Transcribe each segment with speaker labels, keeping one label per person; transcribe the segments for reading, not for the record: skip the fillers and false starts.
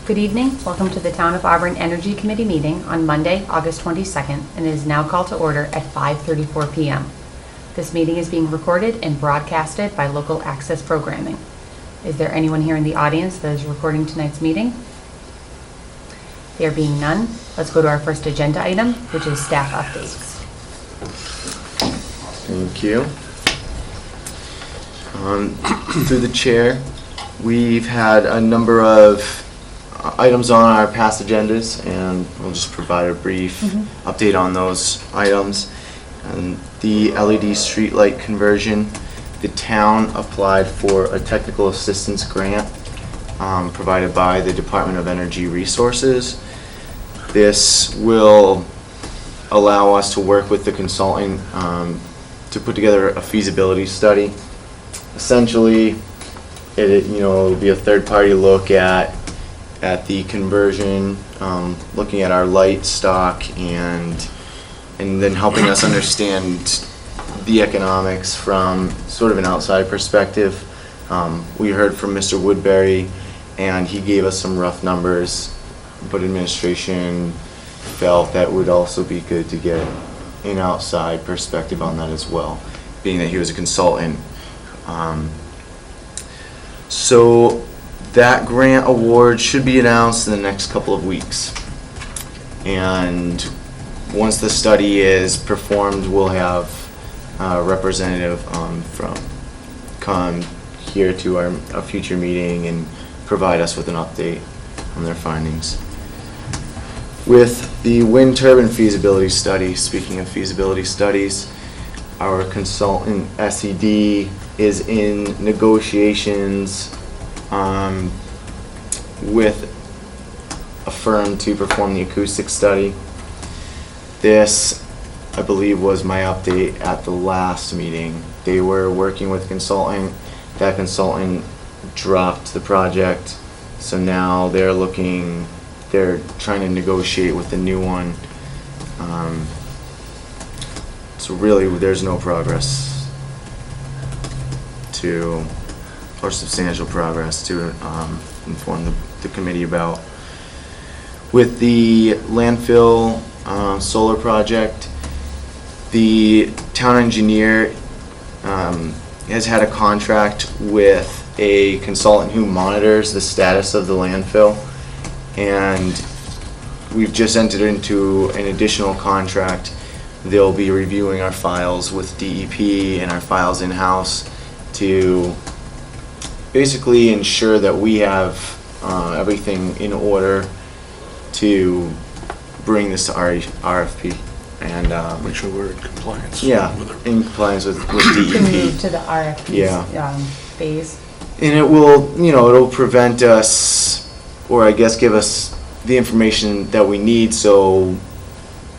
Speaker 1: Good evening. Welcome to the Town of Auburn Energy Committee meeting on Monday, August 22nd, and it is now called to order at 5:34 p.m. This meeting is being recorded and broadcasted by Local Access Programming. Is there anyone here in the audience that is recording tonight's meeting? There being none, let's go to our first agenda item, which is staff updates.
Speaker 2: Thank you. Through the chair, we've had a number of items on our past agendas, and we'll just provide a brief update on those items. And the LED streetlight conversion, the town applied for a technical assistance grant provided by the Department of Energy Resources. This will allow us to work with the consultant to put together a feasibility study. Essentially, it'll be a third-party look at the conversion, looking at our light stock, and then helping us understand the economics from sort of an outside perspective. We heard from Mr. Woodbury, and he gave us some rough numbers, but administration felt that would also be good to get an outside perspective on that as well, being that he was a consultant. So that grant award should be announced in the next couple of weeks. And once the study is performed, we'll have a representative come here to a future meeting and provide us with an update on their findings. With the wind turbine feasibility study, speaking of feasibility studies, our consultant SED is in negotiations with a firm to perform the acoustic study. This, I believe, was my update at the last meeting. They were working with a consultant. That consultant dropped the project, so now they're trying to negotiate with the new one. So really, there's no progress or substantial progress to inform the committee about. With the landfill solar project, the town engineer has had a contract with a consultant who monitors the status of the landfill, and we've just entered into an additional contract. They'll be reviewing our files with DEP and our files in-house to basically ensure that we have everything in order to bring this to RFP and
Speaker 3: make sure we're in compliance.
Speaker 2: Yeah,
Speaker 3: with it.
Speaker 2: in compliance with DEP.
Speaker 1: To move to the RFP phase.
Speaker 2: And it'll prevent us, or I guess give us the information that we need, so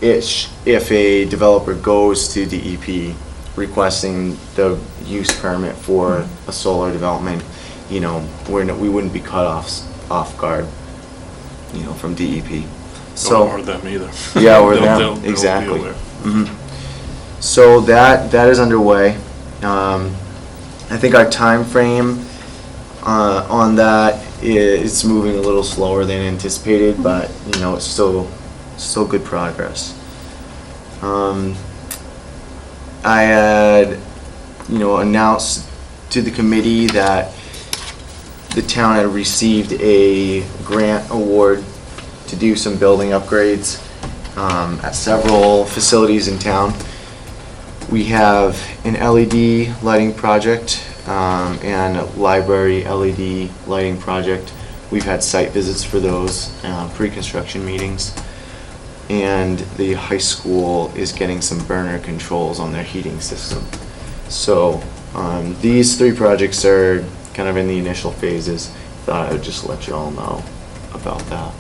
Speaker 2: if a developer goes to DEP requesting the use permit for a solar development, we wouldn't be caught off guard, from DEP. So,
Speaker 3: or them either.
Speaker 2: Yeah, or
Speaker 3: they'll
Speaker 2: them, exactly.
Speaker 3: be aware.
Speaker 2: So that is underway. I think our time frame on that is moving a little slower than anticipated, but it's still good progress. I had announced to the committee that the town had received a grant award to do some building upgrades at several facilities in town. We have an LED lighting project and a library LED lighting project. We've had site visits for those, pre-construction meetings. And the high school is getting some burner controls on their heating system. So these three projects are kind of in the initial phases. Thought I would just let you all know about that.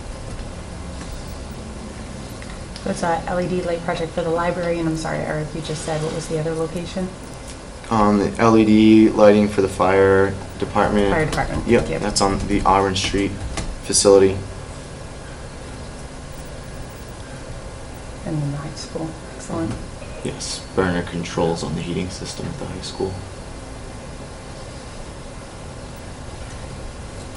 Speaker 1: What's that LED light project for the library? And I'm sorry, Eric, you just said, what was the other location?
Speaker 2: The LED lighting for the fire department.
Speaker 1: Fire department.
Speaker 2: Yep,
Speaker 1: Thank you.
Speaker 2: that's on the Auburn Street facility.
Speaker 1: And then the high school. Excellent.
Speaker 2: Yes, burner controls on the heating system at the high school.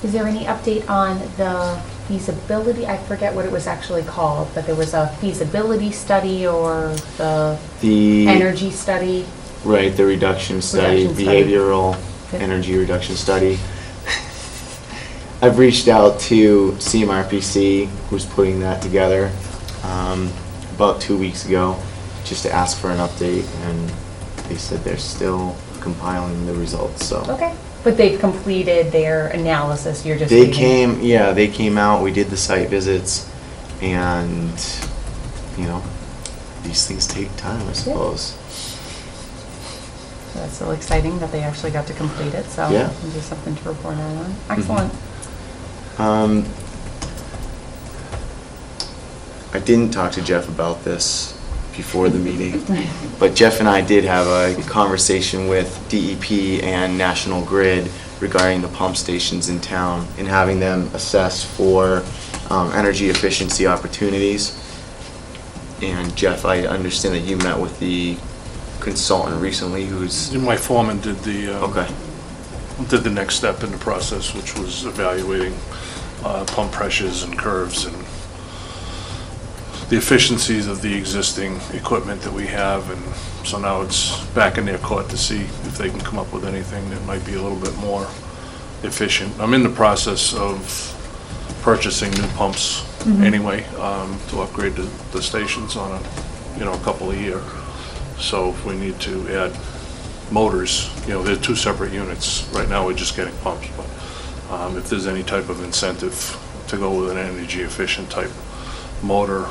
Speaker 1: Is there any update on the feasibility, I forget what it was actually called, but there was a feasibility study or the
Speaker 2: The,
Speaker 1: energy study.
Speaker 2: right, the reduction study,
Speaker 1: Reduction study.
Speaker 2: behavioral
Speaker 1: Okay.
Speaker 2: energy reduction study. I've reached out to CMRPC, who's putting that together, about 2 weeks ago, just to ask for an update, and they said they're still compiling the results, so.
Speaker 1: Okay, but they've completed their analysis, you're just
Speaker 2: They
Speaker 1: waiting.
Speaker 2: they came out, we did the site visits, and, you know, these things take time, I suppose.
Speaker 1: That's still exciting that they actually got to complete it, so
Speaker 2: Yeah.
Speaker 1: just something to report on. Excellent.
Speaker 2: I didn't talk to Jeff about this before the meeting, but Jeff and I did have a conversation with DEP and National Grid regarding the pump stations in town and having them assessed for energy efficiency opportunities. And Jeff, I understand that you met with the consultant recently who's,
Speaker 3: My foreman did
Speaker 2: okay,
Speaker 3: the next step in the process, which was evaluating pump pressures and curves and the efficiencies of the existing equipment that we have. And so now it's back in their court to see if they can come up with anything that might be a little bit more efficient. I'm in the process of purchasing new pumps anyway, to upgrade the stations on a couple a year. So if we need to add motors, they're two separate units. Right now, we're just getting pumps, but if there's any type of incentive to go with an energy efficient type motor,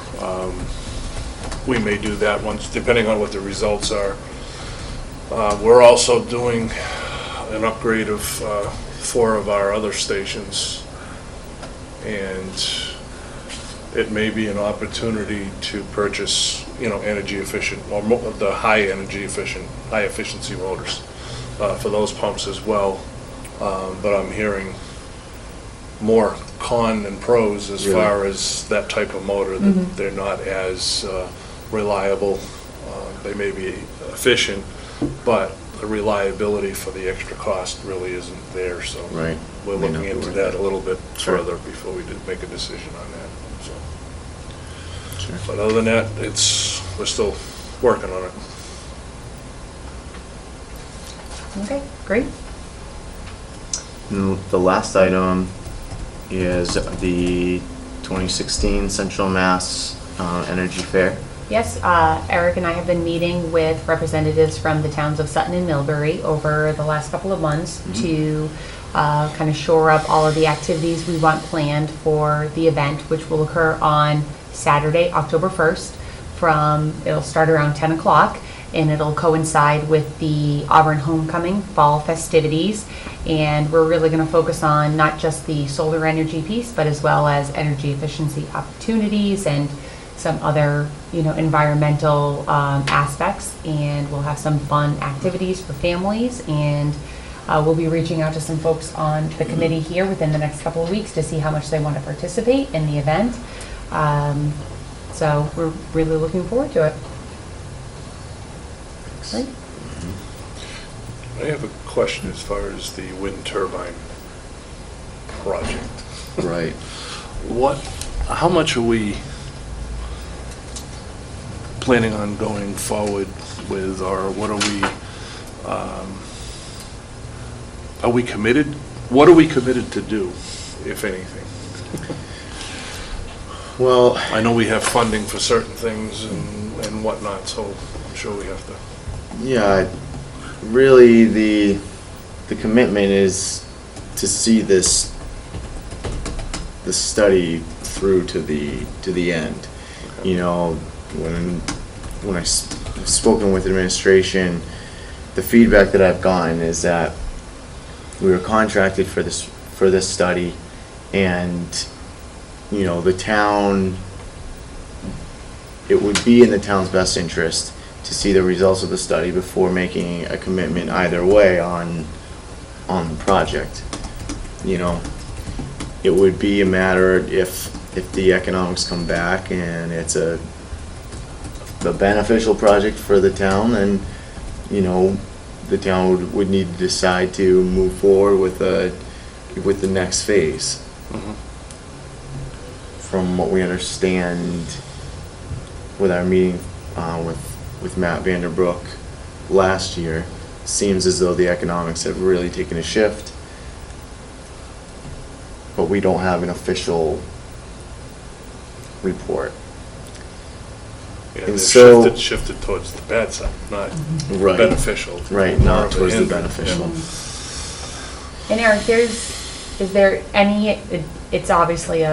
Speaker 3: we may do that once, depending on what the results are. We're also doing an upgrade of 4 of our other stations, and it may be an opportunity to purchase, energy efficient, or the high energy efficient, high efficiency motors for those pumps as well. But I'm hearing more con than pros as
Speaker 2: Really?
Speaker 3: far as that type of motor, that they're not as reliable. They may be efficient, but the reliability for the extra cost really isn't there, so.
Speaker 2: right.
Speaker 3: We're
Speaker 2: May not
Speaker 3: looking
Speaker 2: be
Speaker 3: into
Speaker 2: worth
Speaker 3: that
Speaker 2: it.
Speaker 3: a little bit
Speaker 2: Sure.
Speaker 3: further before we did make a decision on that, so.
Speaker 2: Sure.
Speaker 3: But other than that, we're still working on it.
Speaker 1: Okay, great.
Speaker 2: And the last item is the 2016 Central Mass Energy Fair.
Speaker 1: Yes, Eric and I have been meeting with representatives from the towns of Sutton and Millbury over the last couple of months to kind of shore up all of the activities we want planned for the event, which will occur on Saturday, October 1st. It'll start around 10 o'clock, and it'll coincide with the Auburn Homecoming Fall festivities. And we're really going to focus on not just the solar energy piece, but as well as energy efficiency opportunities and some other, environmental aspects. And we'll have some fun activities for families. And we'll be reaching out to some folks on the committee here within the next couple of weeks to see how much they want to participate in the event. So we're really looking forward to it. Great.
Speaker 3: I have a question as far as the wind turbine project.
Speaker 2: Right.
Speaker 3: How much are we planning on going forward with, or what are we committed? What are we committed to do, if anything?
Speaker 2: Well,
Speaker 3: I know we have funding for certain things and whatnot, so I'm sure we have to.
Speaker 2: yeah, really the commitment is to see this study through to the end.
Speaker 3: Okay.
Speaker 2: When I've spoken with administration, the feedback that I've gotten is that we were contracted for this study, and the town, it would be in the town's best interest to see the results of the study before making a commitment either way on the project. It would be a matter if the economics come back and it's a beneficial project for the town, then the town would need to decide to move forward with the next phase. from what we understand with our meeting with Matt Vanderbrook last year, seems as though the economics have really taken a shift. But we don't have an official report.
Speaker 3: Yeah,
Speaker 2: And
Speaker 3: they've
Speaker 2: so-
Speaker 3: shifted towards the bad side, not
Speaker 2: Right.
Speaker 3: beneficial.
Speaker 2: Right,
Speaker 3: More
Speaker 2: not
Speaker 3: of a
Speaker 2: towards the
Speaker 3: hindrance,
Speaker 2: beneficial.
Speaker 3: yeah.
Speaker 1: And Eric, is there any, it's obviously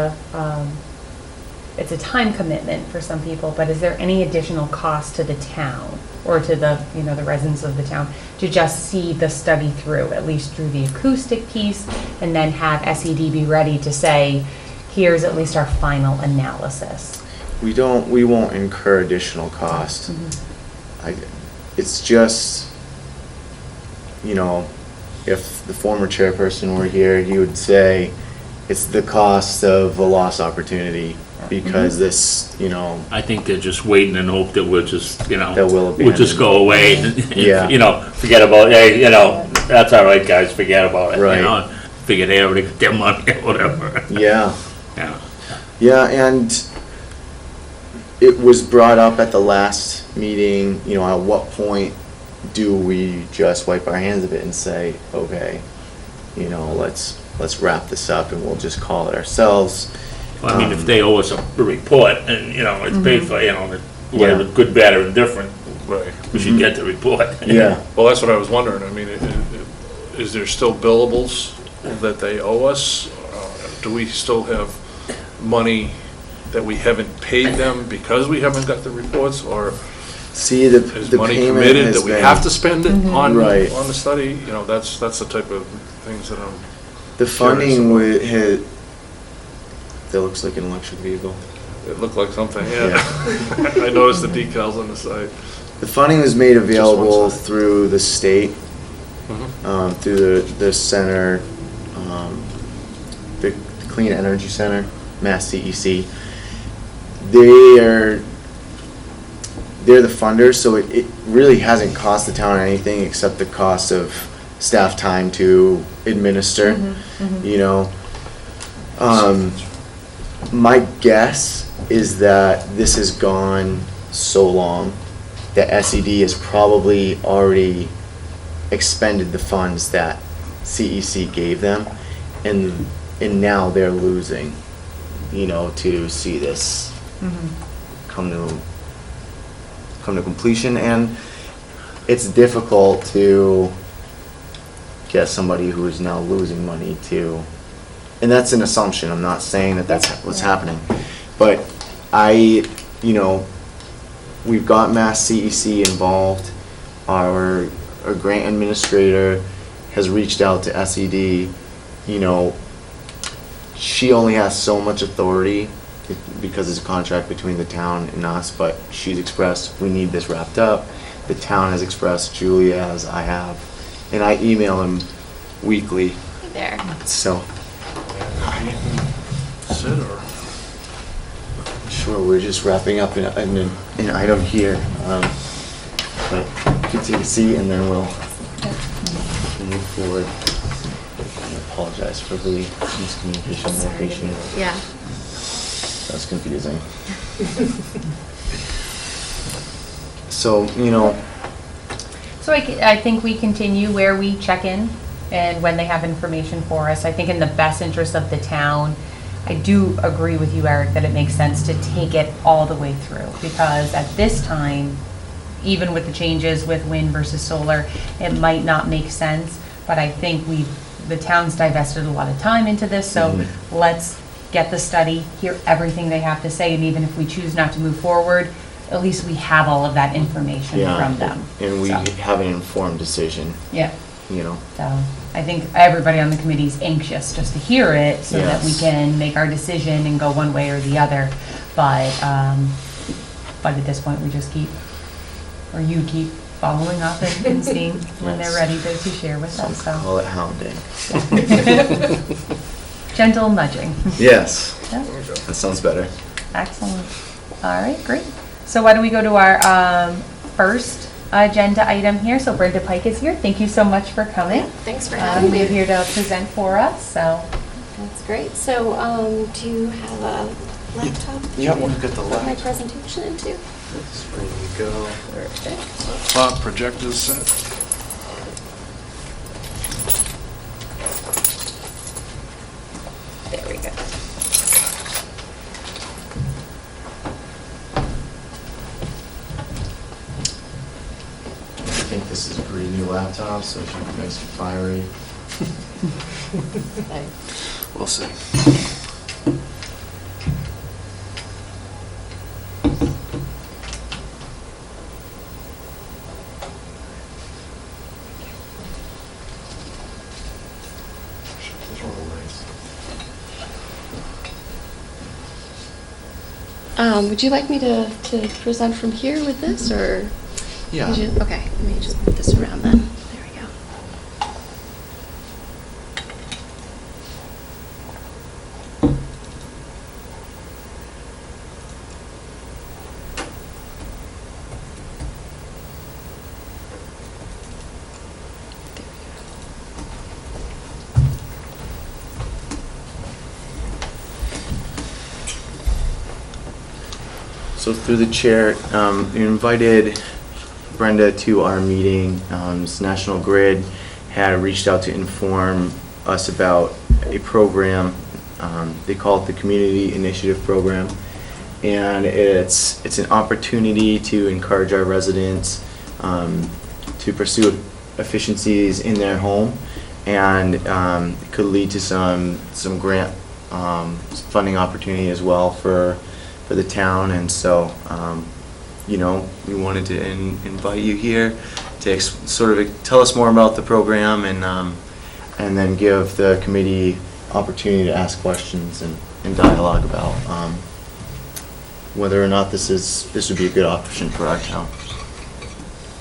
Speaker 1: it's a time commitment for some people, but is there any additional cost to the town or to the, the residents of the town to just see the study through, at least through the acoustic piece, and then have SED be ready to say, here's at least our final analysis?
Speaker 2: We won't incur additional cost. It's just, if the former chairperson were here, he would say it's the cost of a lost opportunity because this,
Speaker 4: I think they're just waiting and hope that we'll just,
Speaker 2: That we'll
Speaker 4: we'll just
Speaker 2: abandon.
Speaker 4: go away and,
Speaker 2: Yeah.
Speaker 4: forget about, hey, that's all right, guys, forget about it,
Speaker 2: Right.
Speaker 4: Figure they already got their money or whatever.
Speaker 2: yeah.
Speaker 4: Yeah.
Speaker 2: Yeah, and it was brought up at the last meeting, at what point do we just wipe our hands of it and say, okay, let's wrap this up and we'll just call it ourselves.
Speaker 4: Well, I mean, if they owe us a report and, it's paid for, whatever,
Speaker 2: Yeah.
Speaker 4: good, bad, or indifferent,
Speaker 3: Right.
Speaker 4: we should get the report.
Speaker 2: Yeah.
Speaker 3: Well, that's what I was wondering. I mean, is there still billables that they owe us? Do we still have money that we haven't paid them because we haven't got the reports? Or
Speaker 2: See,
Speaker 3: is
Speaker 2: the
Speaker 3: money
Speaker 2: payment
Speaker 3: committed
Speaker 2: has
Speaker 3: that we
Speaker 2: been-
Speaker 3: have to spend it on
Speaker 2: Right.
Speaker 3: the study? That's the type of things that I'm,
Speaker 2: The funding
Speaker 3: Curious
Speaker 2: would hit, that looks like an electric vehicle.
Speaker 3: it looked like something, yeah. I noticed the decals on the side.
Speaker 2: The funding was made available
Speaker 3: side.
Speaker 2: through the state,
Speaker 3: Mhm.
Speaker 2: through the center, the Clean Energy Center, Mass CEC. They're the funders, so it really hasn't cost the town anything except the cost of staff time to administer, My guess is that this has gone so long that SED has probably already expended the funds that CEC gave them, and now they're losing, to see this come to completion. And it's difficult to get somebody who is now losing money to, and that's an assumption, I'm not saying that that's what's happening, but we've got Mass CEC involved. Our grant administrator has reached out to SED. She only has so much authority because it's a contract between the town and us, but she's expressed, we need this wrapped up. The town has expressed, Julia has, I have, and I email him weekly,
Speaker 5: Hey there.
Speaker 2: so.
Speaker 3: Sit or?
Speaker 2: Sure, we're just wrapping up an item here, but you can take a seat and then we'll move forward. I apologize for the miscommunication location.
Speaker 5: Yeah.
Speaker 2: That's confusing. So,
Speaker 1: So I think we continue where we check in and when they have information for us. I think in the best interest of the town, I do agree with you, Eric, that it makes sense to take it all the way through, because at this time, even with the changes with wind versus solar, it might not make sense, but I think the town's divested a lot of time into this, so let's get the study, hear everything they have to say, and even if we choose not to move forward, at least we have all of that information from them.
Speaker 2: And we
Speaker 1: So,
Speaker 2: have an informed decision,
Speaker 1: yeah. So I think everybody on the committee is anxious just to hear it so that we
Speaker 2: Yes.
Speaker 1: can make our decision and go one way or the other. But at this point, we just keep, or you keep following up and seeing when they're
Speaker 2: Yes.
Speaker 1: ready to share with
Speaker 2: Some
Speaker 1: us. So
Speaker 2: call it hounding.
Speaker 1: gentle nudging.
Speaker 2: Yes,
Speaker 1: Yeah,
Speaker 2: that sounds better.
Speaker 1: excellent. All right, great. So why don't we go to our first agenda item here. So Brenda Pike is here. Thank you so much for coming.
Speaker 5: Thanks for having
Speaker 1: You're
Speaker 5: me.
Speaker 1: here to present for us, so.
Speaker 5: That's great. So, do you have a laptop.
Speaker 2: Yeah, we've got the
Speaker 5: Put my
Speaker 2: laptop.
Speaker 5: presentation into.
Speaker 2: Ready to go.
Speaker 5: Perfect.
Speaker 3: Top projector's set.
Speaker 5: There we go.
Speaker 2: I think this is a pretty new laptop, so it should be nice and fiery.
Speaker 3: We'll see.
Speaker 2: Those are all nice.
Speaker 5: Would you like me to present from here with this, or?
Speaker 2: Yeah.
Speaker 5: would you- Okay, let me just move this around then. There we go.
Speaker 2: So through the chair, you invited Brenda to our meeting. National Grid had reached out to inform us about a program. They call it the Community Initiative Program. And it's an opportunity to encourage our residents to pursue efficiencies in their home. And it could lead to some grant funding opportunity as well for the town. And so, we wanted to invite you here to sort of tell us more about the program and then give the committee opportunity to ask questions and dialogue about whether or not this would be a good option for our town.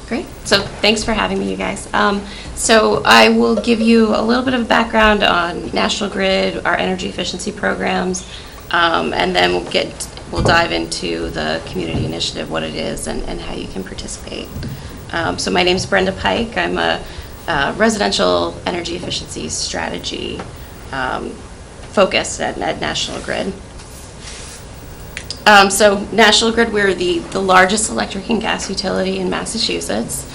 Speaker 5: Great. So thanks for having me, you guys. So I will give you a little bit of background on National Grid, our energy efficiency programs, and then we'll dive into the community initiative, what it is, and how you can participate. So my name's Brenda Pike. I'm a residential energy efficiency strategy focused at National Grid. So National Grid, we're the largest electric and gas utility in Massachusetts.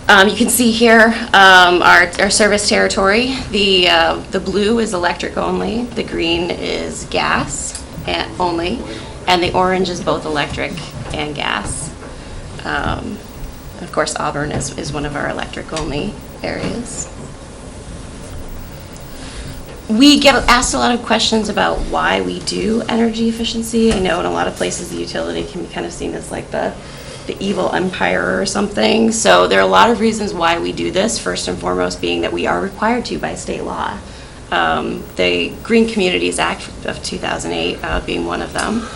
Speaker 5: You can see here our service territory. The blue is electric only, the green is gas only, and the orange is both electric and gas. Of course, Auburn is one of our electric only areas. We get asked a lot of questions about why we do energy efficiency. I know in a lot of places the utility can be kind of seen as like the evil empire or something. So there are a lot of reasons why we do this, first and foremost being that we are required to by state law. The Green Communities Act of 2008 being one of them.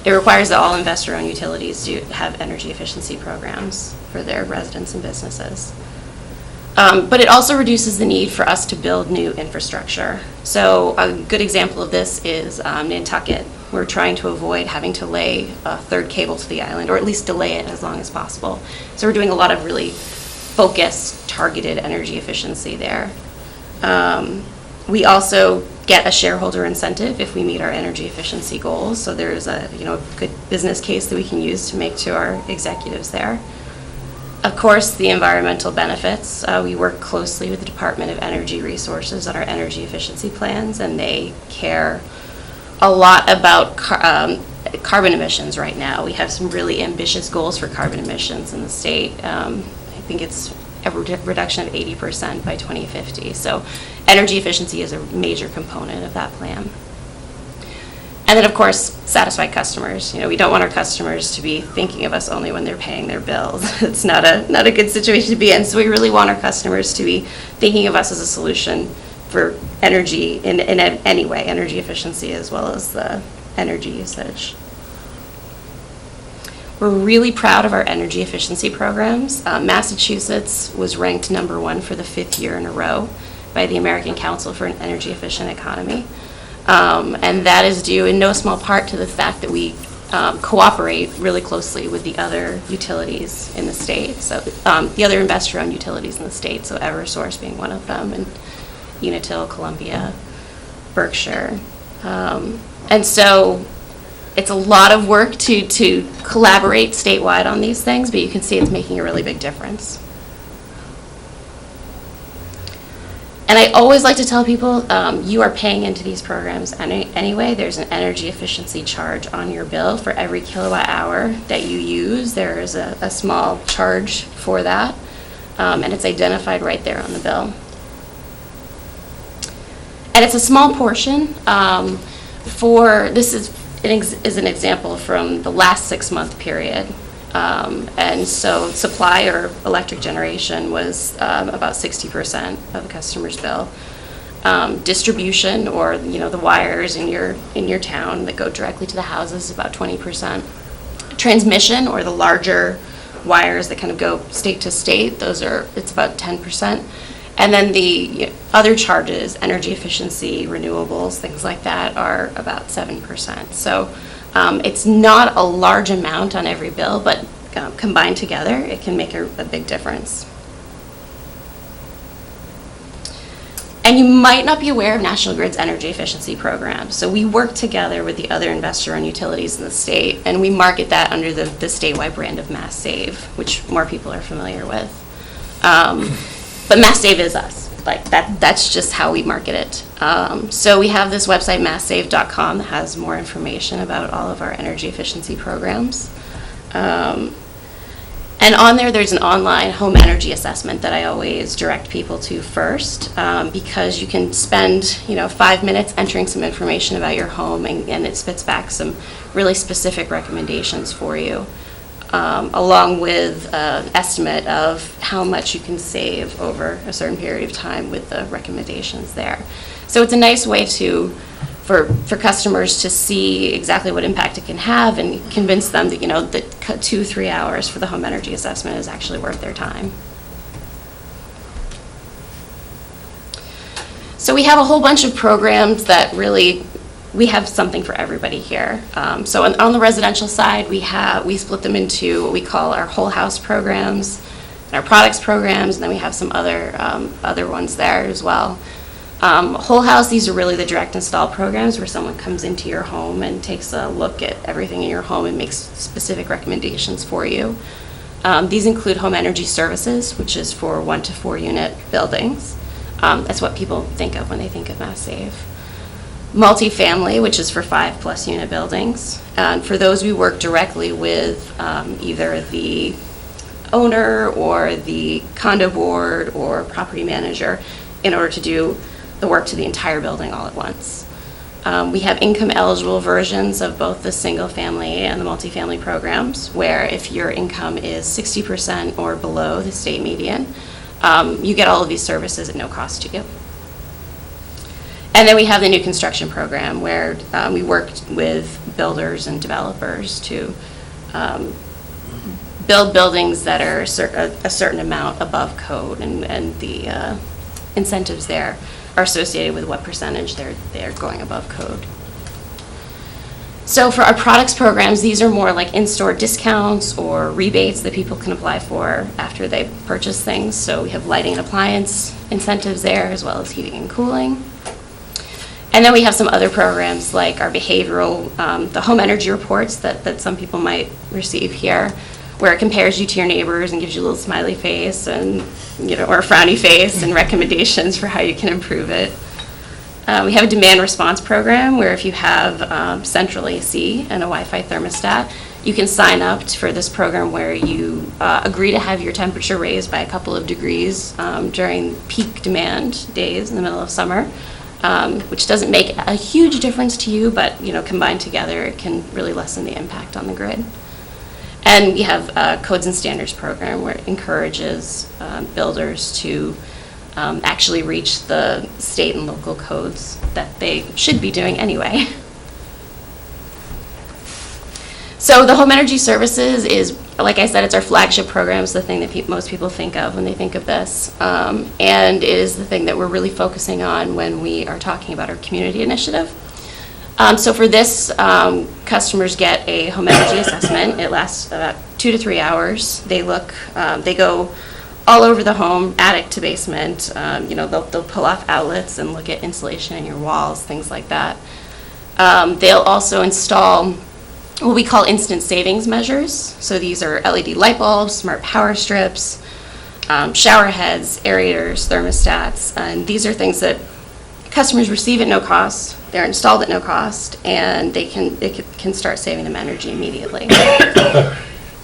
Speaker 5: It requires that all investor-owned utilities do have energy efficiency programs for their residents and businesses. But it also reduces the need for us to build new infrastructure. So a good example of this is Nantucket. We're trying to avoid having to lay a third cable to the island, or at least delay it as long as possible. So we're doing a lot of really focused, targeted energy efficiency there. We also get a shareholder incentive if we meet our energy efficiency goals. So there's a good business case that we can use to make to our executives there. Of course, the environmental benefits. We work closely with the Department of Energy Resources on our energy efficiency plans, and they care a lot about carbon emissions right now. We have some really ambitious goals for carbon emissions in the state. I think it's a reduction of 80% by 2050. So energy efficiency is a major component of that plan. And then, of course, satisfied customers. We don't want our customers to be thinking of us only when they're paying their bills. It's not a good situation to be in. So we really want our customers to be thinking of us as a solution for energy in any way, energy efficiency as well as the energy usage. We're really proud of our energy efficiency programs. Massachusetts was ranked #1 for the 5th year in a row by the American Council for an Energy Efficient Economy. And that is due in no small part to the fact that we cooperate really closely with the other utilities in the state. So the other investor-owned utilities in the state, so Eversource being one of them, and Unitil, Columbia, Berkshire. And so it's a lot of work to collaborate statewide on these things, but you can see it's making a really big difference. And I always like to tell people, you are paying into these programs anyway. There's an energy efficiency charge on your bill for every kilowatt hour that you use. There is a small charge for that, and it's identified right there on the bill. And it's a small portion. This is an example from the last 6-month period. And so supply or electric generation was about 60% of the customer's bill. Distribution, or the wires in your town that go directly to the houses, is about 20%. Transmission, or the larger wires that kind of go state to state, it's about 10%. And then the other charges, energy efficiency, renewables, things like that, are about 7%. So it's not a large amount on every bill, but combined together, it can make a big difference. And you might not be aware of National Grid's energy efficiency program. So we work together with the other investor-owned utilities in the state, and we market that under the statewide brand of Mass Save, which more people are familiar with. But Mass Save is us. Like that's just how we market it. So we have this website, masssave.com, that has more information about all of our energy efficiency programs. And on there's an online home energy assessment that I always direct people to first, because you can spend 5 minutes entering some information about your home, and it spits back some really specific recommendations for you, along with an estimate of how much you can save over a certain period of time with the recommendations there. So it's a nice way for customers to see exactly what impact it can have, and convince them that that 2-3 hours for the home energy assessment is actually worth their time. So we have a whole bunch of programs that we have something for everybody here. So on the residential side, we split them into what we call our whole house programs, and our products programs, and then we have some other ones there as well. Whole house, these are really the direct install programs where someone comes into your home and takes a look at everything in your home and makes specific recommendations for you. These include home energy services, which is for 1 to 4 unit buildings. That's what people think of when they think of Mass Save. Multifamily, which is for 5+ unit buildings. And for those, we work directly with either the owner or the condo board or property manager in order to do the work to the entire building all at once. We have income eligible versions of both the single family and the multifamily programs, where if your income is 60% or below the state median, you get all of these services at no cost to you. And then we have the new construction program, where we worked with builders and developers to build buildings that are a certain amount above code, and the incentives there are associated with what percentage they're going above code. So for our products programs, these are more like in-store discounts or rebates that people can apply for after they purchase things. So we have lighting and appliance incentives there, as well as heating and cooling. And then we have some other programs like our behavioral, the home energy reports that some people might receive here, where it compares you to your neighbors and gives you a little smiley face and or a frowny face and recommendations for how you can improve it. We have a demand response program where if you have central AC and a Wi-Fi thermostat, you can sign up for this program where you agree to have your temperature raised by a couple of degrees during peak demand days in the middle of summer, which doesn't make a huge difference to you, but combined together, it can really lessen the impact on the grid. And we have a codes and standards program where it encourages builders to actually reach the state and local codes that they should be doing anyway. So the home energy services is, like I said, it's our flagship program. It's the thing that most people think of when they think of this. And it is the thing that we're really focusing on when we are talking about our community initiative. So for this, customers get a home energy assessment. It lasts about 2 to 3 hours. They go all over the home, attic to basement. They'll pull off outlets and look at insulation in your walls, things like that. They'll also install what we call instant savings measures. So these are LED light bulbs, smart power strips, shower heads, aerators, thermostats, and these are things that customers receive at no cost, they're installed at no cost, and they can start saving them energy immediately.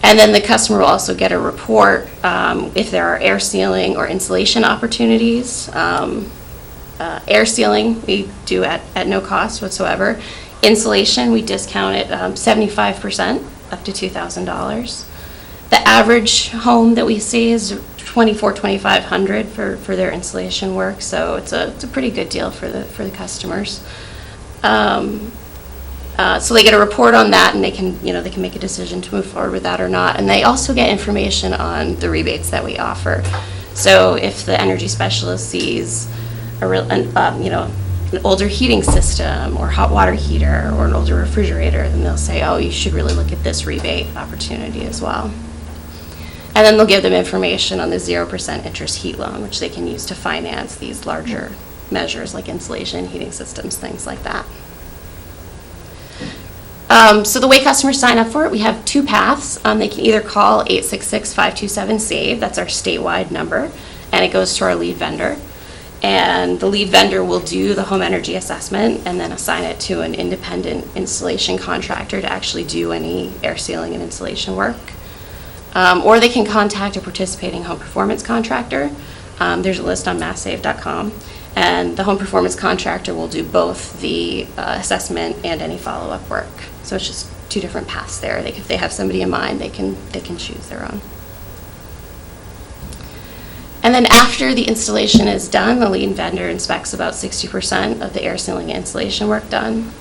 Speaker 5: And then the customer will also get a report if there are air sealing or insulation opportunities. Air sealing, we do at no cost whatsoever. Insulation, we discount it 75%, up to $2,000. The average home that we see is $2,400-$2,500 for their insulation work, so it's a pretty good deal for the customers. So they get a report on that, and they can make a decision to move forward with that or not. And they also get information on the rebates that we offer. So if the energy specialist sees an older heating system or hot water heater or an older refrigerator, then they'll say, oh, you should really look at this rebate opportunity as well. And then they'll give them information on the 0% interest heat loan, which they can use to finance these larger measures like insulation, heating systems, things like that. So the way customers sign up for it, we have two paths. They can either call 866-527-SAVE, that's our statewide number, and it goes to our lead vendor. And the lead vendor will do the home energy assessment and then assign it to an independent installation contractor to actually do any air sealing and insulation work. Or they can contact a participating home performance contractor. There's a list on masssave.com. And the home performance contractor will do both the assessment and any follow-up work. So it's just two different paths there. If they have somebody in mind, they can choose their own. And then after the installation is done, the lead vendor inspects about 60% of the air sealing and insulation work done.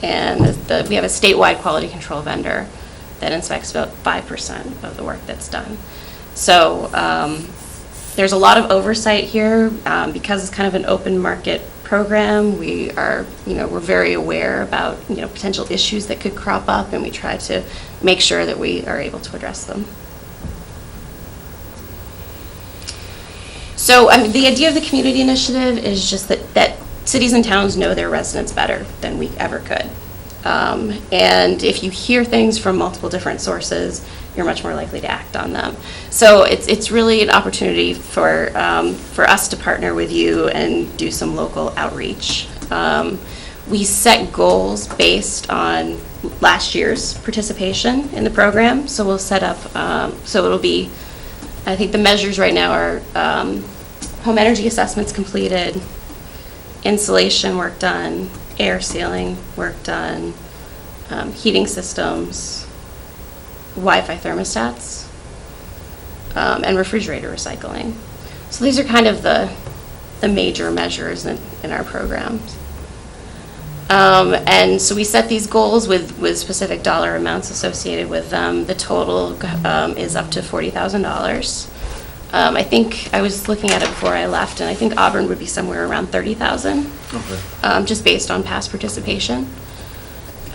Speaker 5: And we have a statewide quality control vendor that inspects about 5% of the work that's done. So there's a lot of oversight here because it's kind of an open market program. We're very aware about potential issues that could crop up, and we try to make sure that we are able to address them. So the idea of the community initiative is just that cities and towns know their residents better than we ever could. And if you hear things from multiple different sources, you're much more likely to act on them. So it's really an opportunity for us to partner with you and do some local outreach. We set goals based on last year's participation in the program. So we'll set up, so it'll be, I think the measures right now are home energy assessments completed, insulation work done, air sealing work done, heating systems, Wi-Fi thermostats, and refrigerator recycling. So these are kind of the major measures in our programs. And so we set these goals with specific dollar amounts associated with them. The total is up to $40,000. I think I was looking at it before I left, and I think Auburn would be somewhere around $30,000, just based on past participation.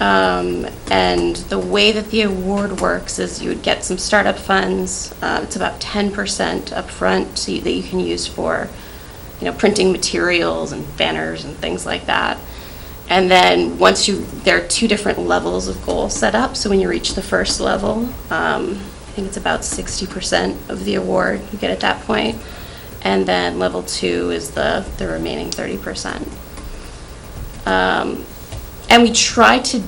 Speaker 5: And the way that the award works is you would get some startup funds. It's about 10% upfront that you can use for, printing materials and banners and things like that. And then there are two different levels of goals set up. So when you reach the first level, I think it's about 60% of the award you get at that point. And then level 2 is the remaining 30%. And we try to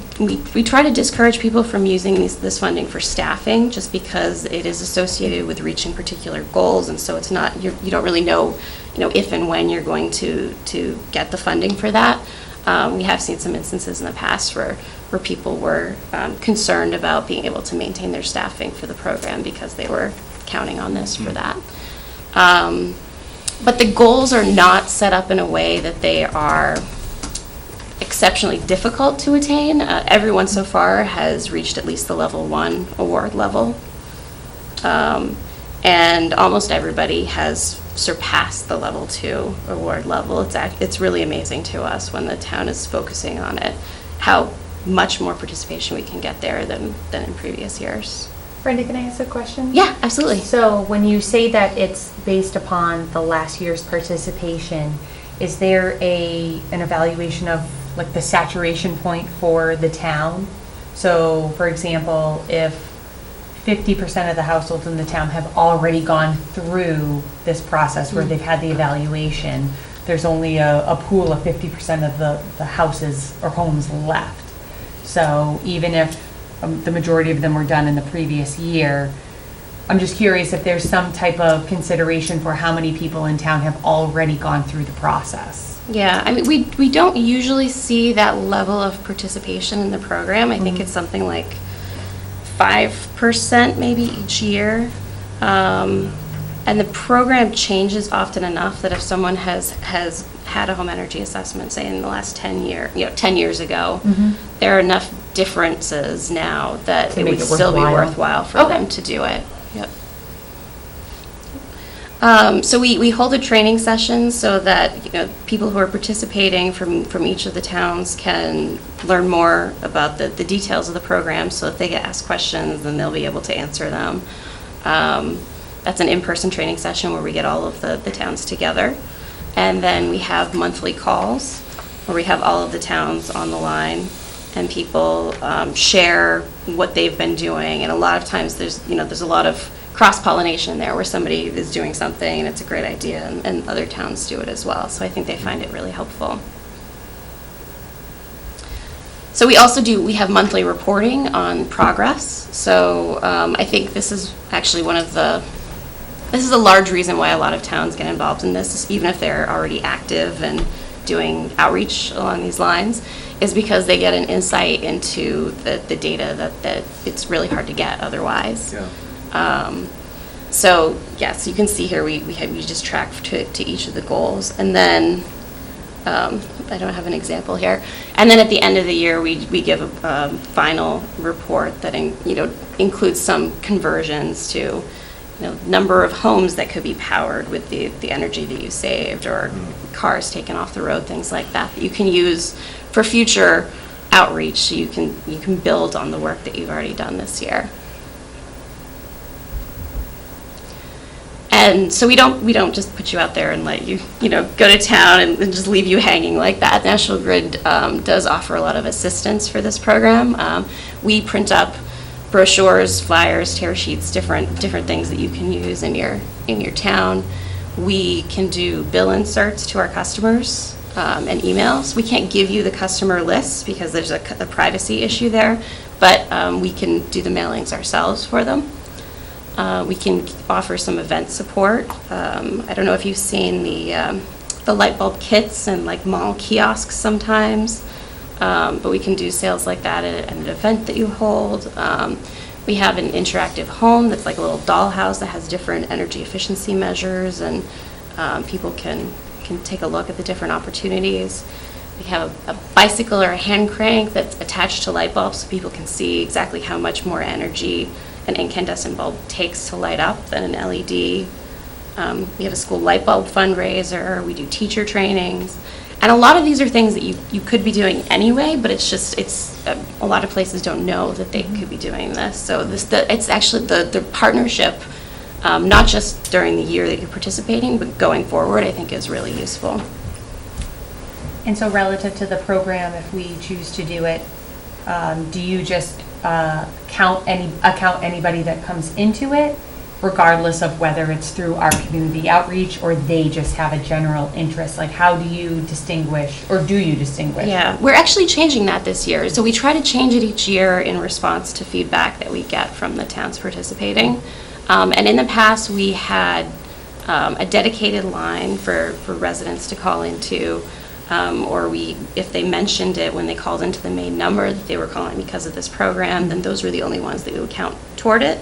Speaker 5: discourage people from using this funding for staffing, just because it is associated with reaching particular goals, and so it's not, you don't really know, if and when you're going to get the funding for that. We have seen some instances in the past where people were concerned about being able to maintain their staffing for the program because they were counting on this for that. But the goals are not set up in a way that they are exceptionally difficult to attain. Everyone so far has reached at least the level 1 award level. And almost everybody has surpassed the level 2 award level. It's really amazing to us when the town is focusing on it, how much more participation we can get there than in previous years.
Speaker 1: Brenda, can I ask a question?
Speaker 5: Yeah, absolutely.
Speaker 1: So when you say that it's based upon the last year's participation, is there an evaluation of like the saturation point for the town? So, for example, if 50% of the households in the town have already gone through this process where they've had the evaluation, there's only a pool of 50% of the houses or homes left. So even if the majority of them were done in the previous year, I'm just curious if there's some type of consideration for how many people in town have already gone through the process.
Speaker 5: Yeah, I mean, we don't usually see that level of participation in the program. I think it's something like 5% maybe each year. And the program changes often enough that if someone has had a home energy assessment, say in the last 10 years ago, there are enough differences now that
Speaker 1: To
Speaker 5: it
Speaker 1: make
Speaker 5: would
Speaker 1: it
Speaker 5: still be
Speaker 1: worthwhile.
Speaker 5: worthwhile for
Speaker 1: Okay.
Speaker 5: them to do it. Yep. So we hold a training session so that, people who are participating from each of the towns can learn more about the details of the program, so if they get asked questions, then they'll be able to answer them. That's an in-person training session where we get all of the towns together. And then we have monthly calls where we have all of the towns on the line, and people share what they've been doing. And a lot of times there's a lot of cross-pollination there where somebody is doing something and it's a great idea, and other towns do it as well. So I think they find it really helpful. So we have monthly reporting on progress. So I think this is actually this is a large reason why a lot of towns get involved in this, even if they're already active and doing outreach along these lines, is because they get an insight into the data that it's really hard to get otherwise.
Speaker 2: Yeah.
Speaker 5: So yes, you can see here we just track to each of the goals, and then I don't have an example here. And then at the end of the year, we give a final report that includes some conversions to number of homes that could be powered with the energy that you saved, or cars taken off the road, things like that you can use for future outreach, so you can build on the work that you've already done this year. And so we don't just put you out there and let you go to town and just leave you hanging like that. National Grid does offer a lot of assistance for this program. We print up brochures, flyers, tear sheets, different things that you can use in your town. We can do bill inserts to our customers and emails. We can't give you the customer lists because there's a privacy issue there, but we can do the mailings ourselves for them. We can offer some event support. I don't know if you've seen the light bulb kits and like mall kiosks sometimes. But we can do sales like that at an event that you hold. We have an interactive home that's like a little dollhouse that has different energy efficiency measures, and people can take a look at the different opportunities. We have a bicycle or a hand crank that's attached to light bulbs, so people can see exactly how much more energy an incandescent bulb takes to light up than an LED. We have a school light bulb fundraiser. We do teacher trainings. And a lot of these are things that you could be doing anyway, but it's a lot of places don't know that they could be doing this. So it's actually the partnership, not just during the year that you're participating, but going forward, I think is really useful.
Speaker 1: And so relative to the program, if we choose to do it, do you just count anybody that comes into it, regardless of whether it's through our community outreach or they just have a general interest? Like, how do you distinguish, or do you distinguish?
Speaker 5: Yeah, we're actually changing that this year. So we try to change it each year in response to feedback that we get from the towns participating. And in the past, we had a dedicated line for residents to call into, or if they mentioned it when they called into the main number that they were calling because of this program, then those were the only ones that we would count toward it.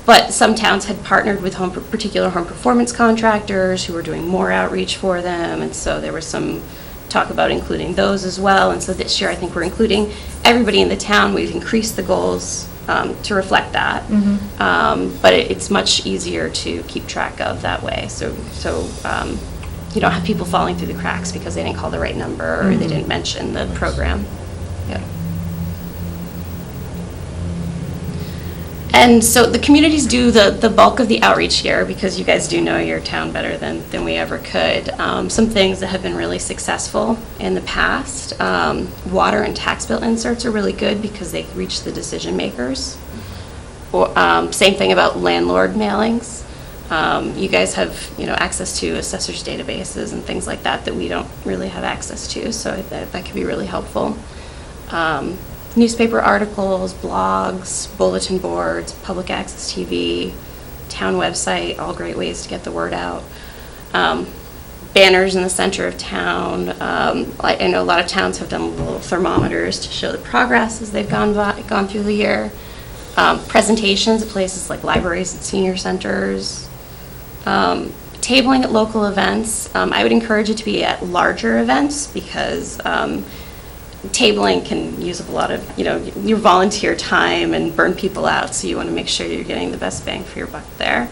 Speaker 5: But some towns had partnered with particular home performance contractors who were doing more outreach for them, and so there was some talk about including those as well. And so this year, I think we're including everybody in the town. We've increased the goals to reflect that, but it's much easier to keep track of that way. So you don't have people falling through the cracks because they didn't call the right number or they didn't mention the program. Yeah. And so the communities do the bulk of the outreach here, because you guys do know your town better than we ever could. Some things that have been really successful in the past, water and tax bill inserts are really good because they reach the decision makers. Or, same thing about landlord mailings. You guys have, access to assessors databases and things like that we don't really have access to, so that could be really helpful. Newspaper articles, blogs, bulletin boards, public access TV, town website, all great ways to get the word out. Banners in the center of town. I know a lot of towns have done little thermometers to show the progress as they've gone through the year. Presentations at places like libraries and senior centers. Tabling at local events. I would encourage it to be at larger events because tabling can use up a lot of, your volunteer time and burn people out, so you want to make sure you're getting the best bang for your buck there.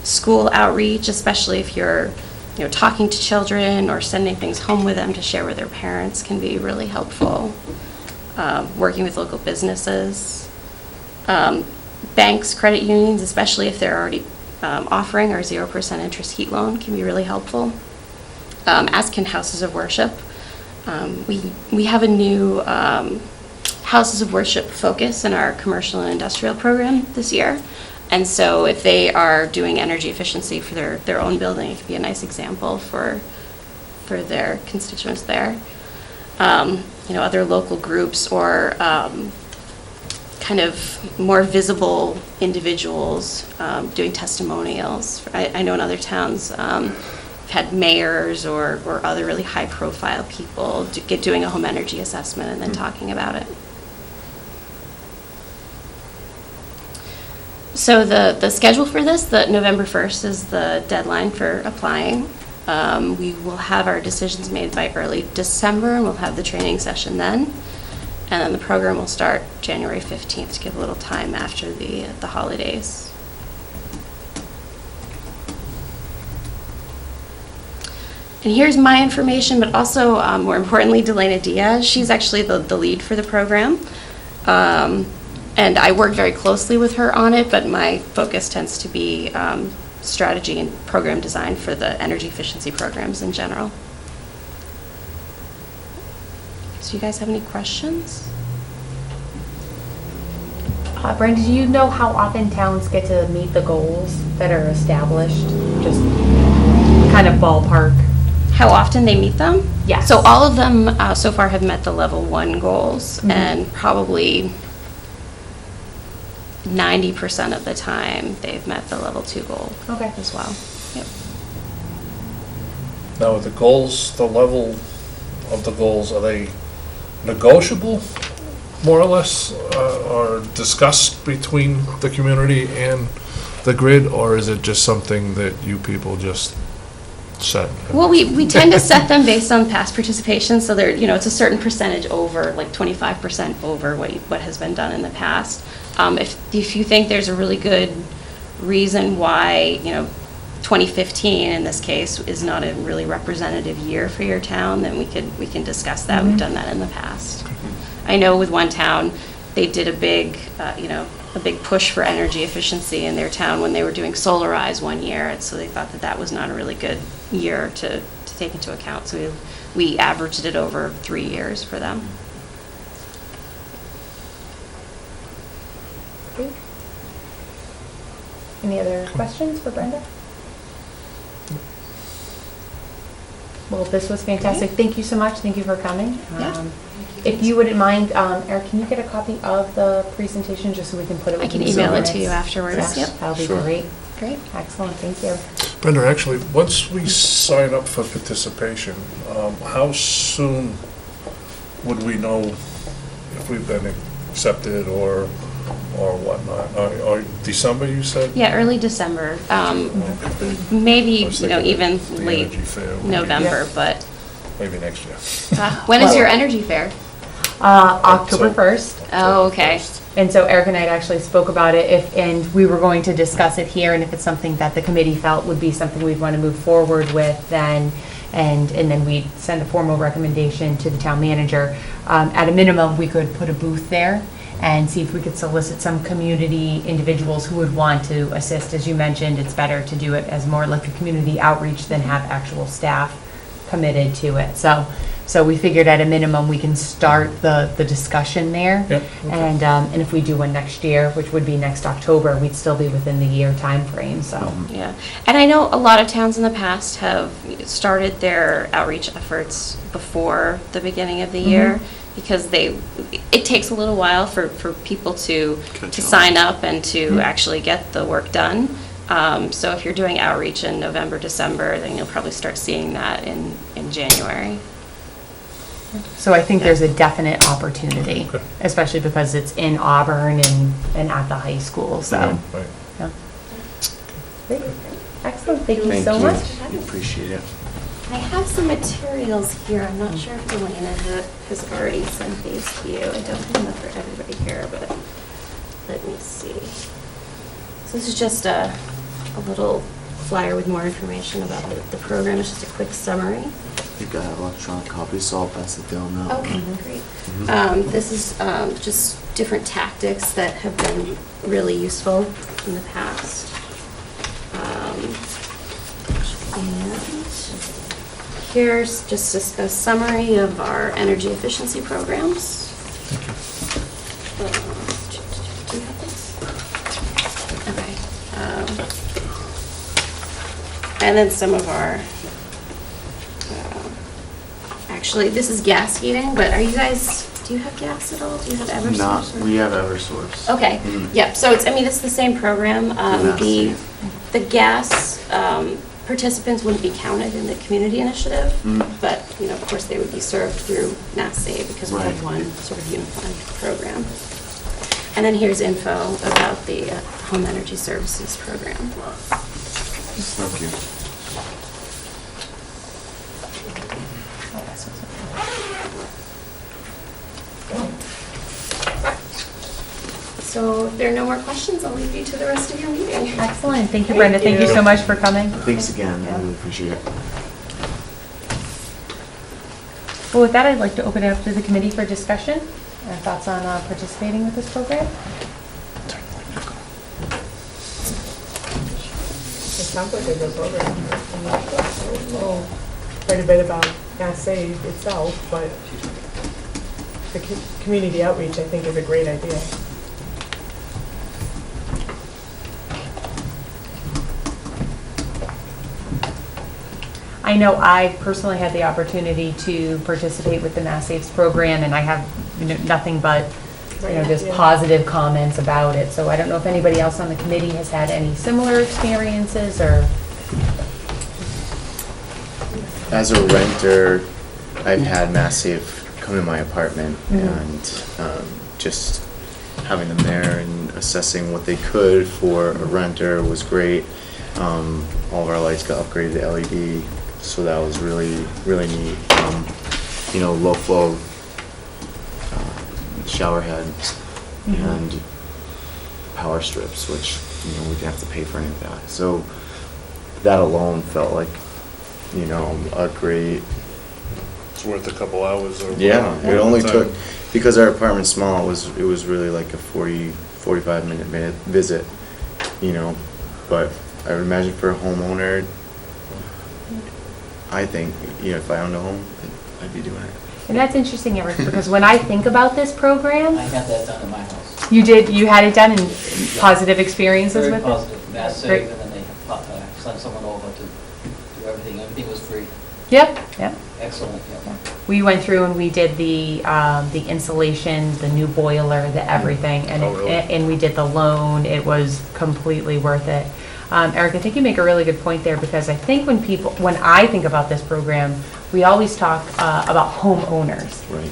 Speaker 5: School outreach, especially if you're, talking to children or sending things home with them to share with their parents, can be really helpful. Working with local businesses. Banks, credit unions, especially if they're already offering our 0% interest heat loan, can be really helpful. As can houses of worship. We have a new houses of worship focus in our commercial and industrial program this year. And so if they are doing energy efficiency for their own building, it could be a nice example for their constituents there. Other local groups or kind of more visible individuals doing testimonials. I know in other towns, had mayors or other really high-profile people doing a home energy assessment and then talking about it. So the schedule for this, November 1st is the deadline for applying. We will have our decisions made by early December, and we'll have the training session then. And then the program will start January 15th to give a little time after the holidays. And here's my information, but also, more importantly, Delana Diaz. She's actually the lead for the program. And I work very closely with her on it, but my focus tends to be strategy and program design for the energy efficiency programs in general. So you guys have any questions?
Speaker 1: Brenda, do you know how often towns get to meet the goals that are established? Just kind of ballpark.
Speaker 5: How often they meet them?
Speaker 1: Yes.
Speaker 5: So all of them so far have met the level 1 goals, and probably 90% of the time they've met the level 2 goal as well. Yep.
Speaker 3: Now, with the goals, the level of the goals, are they negotiable, more or less, or discussed between the community and the grid, or is it just something that you people just set?
Speaker 5: Well, we tend to set them based on past participation, so they're, it's a certain percentage over, like 25% over what has been done in the past. If you think there's a really good reason why, 2015 in this case is not a really representative year for your town, then we can discuss that. We've done that in the past. I know with one town, they did a big push for energy efficiency in their town when they were doing Solarize one year, and so they thought that was not a really good year to take into account. So we averaged it over 3 years for them.
Speaker 1: Any other questions for Brenda? Well, this was fantastic. Thank you so much. Thank you for coming.
Speaker 5: Yeah.
Speaker 1: If you wouldn't mind, Eric, can you get a copy of the presentation just so we can put it
Speaker 5: I can
Speaker 1: in the
Speaker 5: email it
Speaker 1: minutes?
Speaker 5: to you afterwards.
Speaker 1: Yes,
Speaker 5: Yep.
Speaker 1: that'll be
Speaker 3: Sure.
Speaker 1: great.
Speaker 5: Great.
Speaker 1: Excellent. Thank you.
Speaker 3: Brenda, actually, once we sign up for participation, how soon would we know if we've been accepted or whatnot? Or December, you said?
Speaker 5: Yeah, early December. Maybe,
Speaker 3: I was thinking
Speaker 5: even
Speaker 3: the
Speaker 5: late
Speaker 3: Energy Fair would be
Speaker 5: November, but
Speaker 3: Maybe next year.
Speaker 5: when is your energy fair?
Speaker 1: October
Speaker 3: So-
Speaker 1: 1st.
Speaker 5: Oh, okay.
Speaker 1: And so Eric and I had actually spoke about it and we were going to discuss it here, and if it's something that the committee felt would be something we'd want to move forward with, then, and then we'd send a formal recommendation to the town manager. At a minimum, we could put a booth there and see if we could solicit some community individuals who would want to assist. As you mentioned, it's better to do it as more like a community outreach than have actual staff committed to it. So we figured at a minimum, we can start the discussion there.
Speaker 4: Yep,
Speaker 1: And if we do one next year, which would be next October, we'd still be within the year timeframe, so.
Speaker 5: Yeah, and I know a lot of towns in the past have started their outreach efforts before the beginning of the year, because it takes a little while for people to sign up and to actually get the work done. So if you're doing outreach in November, December, then you'll probably start seeing that in January.
Speaker 1: So I think there's a definite opportunity, especially because it's in Auburn and at the high school, so.
Speaker 3: Right.
Speaker 1: Yeah. Great. Excellent, thank you so much.
Speaker 2: We appreciate it.
Speaker 5: I have some materials here. I'm not sure if Delana has already sent these to you. I don't have enough for everybody here, but let me see. So this is just a little flyer with more information about the program. It's just a quick summary.
Speaker 2: You've got electronic copies, so I'll pass it down now.
Speaker 5: Okay, great. This is just different tactics that have been really useful in the past. And here's just a summary of our energy efficiency programs. Do you have this? Okay. And then some of our, actually, this is gas heating, but are you guys, do you have gas at all? Do you have Eversource?
Speaker 2: We have Eversource.
Speaker 5: Okay, yep, so it's the same program. The gas participants wouldn't be counted in the community initiative, but, of course, they would be served through Mass Save because we have one sort of unified program. And then here's info about the Home Energy Services program.
Speaker 2: Thank you.
Speaker 5: So if there are no more questions, I'll leave you to the rest of your meeting.
Speaker 1: Excellent, thank you, Brenda, thank you so much for coming.
Speaker 2: Thanks again, I really appreciate it.
Speaker 1: Well, with that, I'd like to open it up to the committee for discussion. Thoughts on participating with this program?
Speaker 6: It sounds like a good program. I don't know quite a bit about Mass Save itself, but the community outreach, I think, is a great idea.
Speaker 1: I know I personally had the opportunity to participate with the Mass Saves program, and I have nothing but just positive comments about it. So I don't know if anybody else on the committee has had any similar experiences or.
Speaker 2: As a renter, I've had Mass Save come to my apartment, and just having them there and assessing what they could for a renter was great. All of our lights got upgraded to LED, so that was really, really neat. Low flow shower heads and power strips, which we didn't have to pay for any of that. So that alone felt like a great.
Speaker 3: It's worth a couple hours or.
Speaker 2: Yeah, it only took, because our apartment's small, it was really like a 45 minute visit, but I would imagine for a homeowner, I think, if I owned a home, I'd be doing it.
Speaker 1: And that's interesting, Eric, because when I think about this program,
Speaker 7: I had that done at my house.
Speaker 1: you had it done, and positive experiences
Speaker 7: Very
Speaker 1: with it?
Speaker 7: positive, Mass
Speaker 1: Great.
Speaker 7: Save, and then they sent someone over to do everything. Everything was free.
Speaker 1: Yep.
Speaker 7: Excellent, yeah.
Speaker 1: We went through and we did the insulation, the new boiler, the everything, and
Speaker 3: Oh, really?
Speaker 1: and we did the loan. It was completely worth it. Eric, I think you make a really good point there, because I think when I think about this program, we always talk about homeowners.
Speaker 2: Right.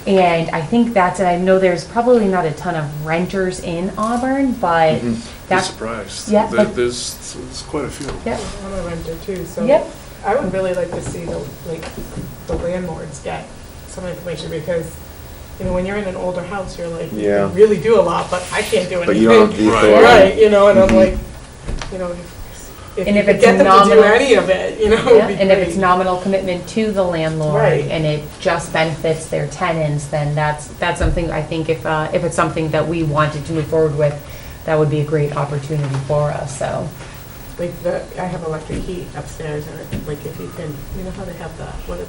Speaker 1: And I think and I know there's probably not a ton of renters in Auburn, but
Speaker 3: Be
Speaker 1: that's,
Speaker 3: surprised.
Speaker 1: Yeah, but-
Speaker 3: There's quite a few.
Speaker 1: yeah,
Speaker 6: I'm a renter too, so
Speaker 1: Yep.
Speaker 6: I would really like to see the landlords get some information, because when you're in an older house, you're like,
Speaker 2: Yeah.
Speaker 6: you really do a lot, but I can't do anything.
Speaker 2: But you don't have the
Speaker 3: Right.
Speaker 2: authority.
Speaker 6: Right, and I'm like, if
Speaker 1: And
Speaker 6: you
Speaker 1: if
Speaker 6: could
Speaker 1: it's
Speaker 6: get them to do
Speaker 1: nominal-
Speaker 6: any of it, you know,
Speaker 1: Yeah,
Speaker 6: it'd be
Speaker 1: and if it's
Speaker 6: great.
Speaker 1: nominal commitment to the landlord
Speaker 6: Right.
Speaker 1: and it just benefits their tenants, then that's something, I think if it's something that we wanted to move forward with, that would be a great opportunity for us, so.
Speaker 6: Like I have electric heat upstairs, and like if you can, you know how they have what are